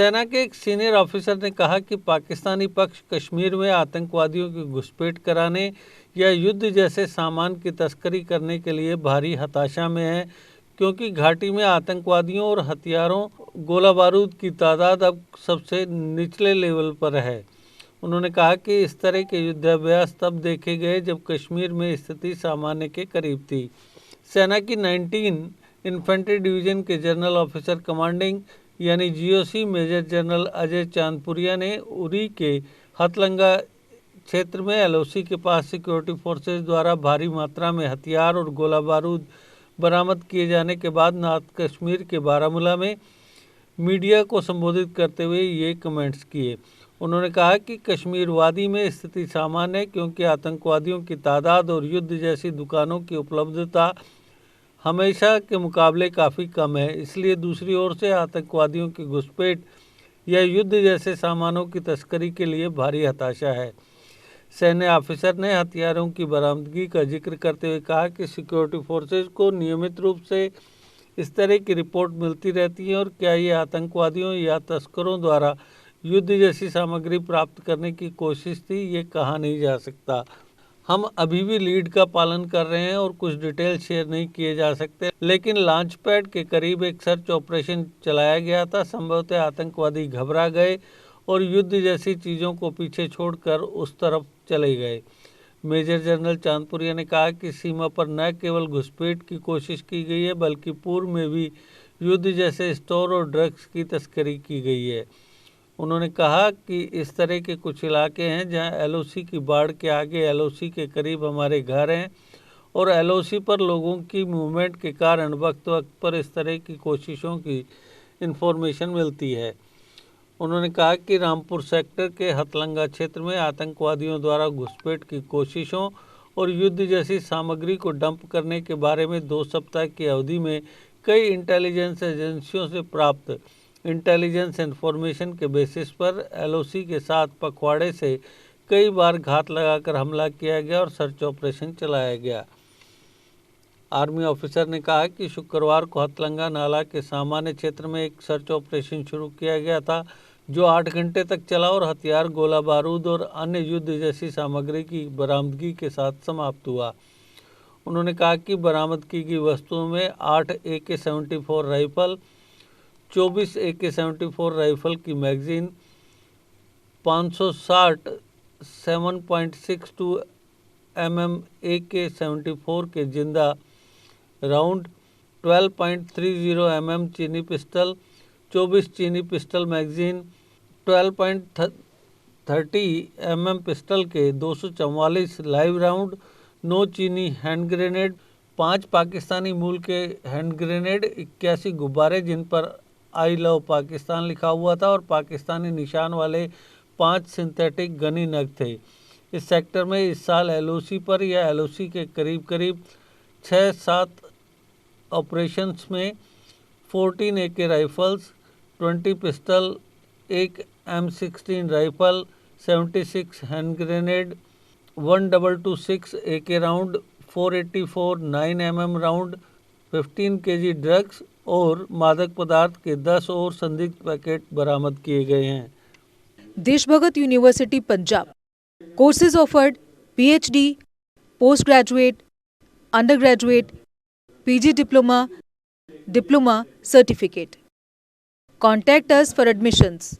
सेना के एक सीनियर ऑफिसर ने कहा कि पाकिस्तानी पक्ष कश्मीर में आतंकवादियों की घुसपैठ कराने या युद्ध जैसे सामान की तस्करी करने के लिए भारी हताशा में है, क्योंकि घाटी में आतंकवादियों और हथियारों गोला बारूद की तादाद अब सबसे निचले लेवल पर है। उन्होंने कहा कि इस तरह के युद्धाभ्यास तब देखे गए जब कश्मीर में स्थिति सामान्य के करीब थी। सेना की 19 इन्फेंट्री डिवीजन के जनरल ऑफिसर कमांडिंग यानी जीओसी मेजर जनरल अजय चांदपुरिया ने उरी के हथलंगा क्षेत्र में एलओसी के पास सिक्योरिटी फोर्सेज द्वारा भारी मात्रा में हथियार और गोला बारूद बरामद किए जाने के बाद नॉर्थ कश्मीर के बारामूला में मीडिया को संबोधित करते हुए ये कमेंट्स किए। उन्होंने कहा कि कश्मीर वादी में स्थिति सामान्य है, क्योंकि आतंकवादियों की तादाद और युद्ध जैसी दुकानों की उपलब्धता हमेशा के मुकाबले काफ़ी कम है। इसलिए दूसरी ओर से आतंकवादियों की घुसपैठ या युद्ध जैसे सामानों की तस्करी के लिए भारी हताशा है। सैन्य ऑफिसर ने हथियारों की बरामदगी का जिक्र करते हुए कहा कि सिक्योरिटी फोर्सेज को नियमित रूप से इस तरह की रिपोर्ट मिलती रहती है, और क्या ये आतंकवादियों या तस्करों द्वारा युद्ध जैसी सामग्री प्राप्त करने की कोशिश थी, ये कहा नहीं जा सकता। हम अभी भी लीड का पालन कर रहे हैं और कुछ डिटेल शेयर नहीं किए जा सकते, लेकिन लॉन्च पैड के करीब एक सर्च ऑपरेशन चलाया गया था। संभवतः आतंकवादी घबरा गए और युद्ध जैसी चीज़ों को पीछे छोड़कर उस तरफ चले गए। मेजर जनरल चांदपुरिया ने कहा कि सीमा पर न केवल घुसपैठ की कोशिश की गई है, बल्कि पूर्व में भी युद्ध जैसे स्टोर और ड्रग्स की तस्करी की गई है। उन्होंने कहा कि इस तरह के कुछ इलाके हैं जहां एलओसी की बाड़ के आगे एलओसी के करीब हमारे घर हैं, और एलओसी पर लोगों की मूवमेंट के कारण वक्त वक्त पर इस तरह की कोशिशों की इन्फॉर्मेशन मिलती है। उन्होंने कहा कि रामपुर सेक्टर के हथलंगा क्षेत्र में आतंकवादियों द्वारा घुसपैठ की कोशिशों और युद्ध जैसी सामग्री को डंप करने के बारे में 2 सप्ताह की अवधि में कई इंटेलिजेंस एजेंसियों से प्राप्त इंटेलिजेंस इन्फॉर्मेशन के बेसिस पर एलओसी के साथ पखवाड़े से कई बार घात लगाकर हमला किया गया और सर्च ऑपरेशन चलाया गया। आर्मी ऑफिसर ने कहा कि शुक्रवार को हथलंगा नाला के सामान्य क्षेत्र में एक सर्च ऑपरेशन शुरू किया गया था, जो 8 घंटे तक चला और हथियार, गोला बारूद और अन्य युद्ध जैसी सामग्री की बरामदगी के साथ समाप्त हुआ। उन्होंने कहा कि बरामद की गई वस्तुओं में 8 AK-74 राइफल, 24 AK-74 राइफल की मैगजीन, 560 7.62 mm AK-74 के जिंदा राउंड, 12.30 mm चीनी पिस्टल, 24 चीनी पिस्टल मैगजीन, 12.30 mm पिस्टल के 244 लाइव राउंड, 9 चीनी हैंड ग्रेनेड, 5 पाकिस्तानी मूल के हैंड ग्रेनेड, 81 गुब्बारे जिन पर आई लव पाकिस्तान लिखा हुआ था और पाकिस्तानी निशान वाले 5 सिंथेटिक गनी नग थे। इस सेक्टर में इस साल एलओसी पर या एलओसी के करीब करीब 6-7 ऑपरेशंस में 14 AK rifles, 20 pistol, 1 M16 rifle, 76 hand grenade, 1226 AK round, 484 9 mm round, 15 kg drugs और मादक पदार्थ के 10 और संदिग्ध पैकेट बरामद किए गए हैं। Deshbhagat university Punjab courses offered PhD, post graduate, under graduate, PG diploma, diploma certificate. Contact us for admissions.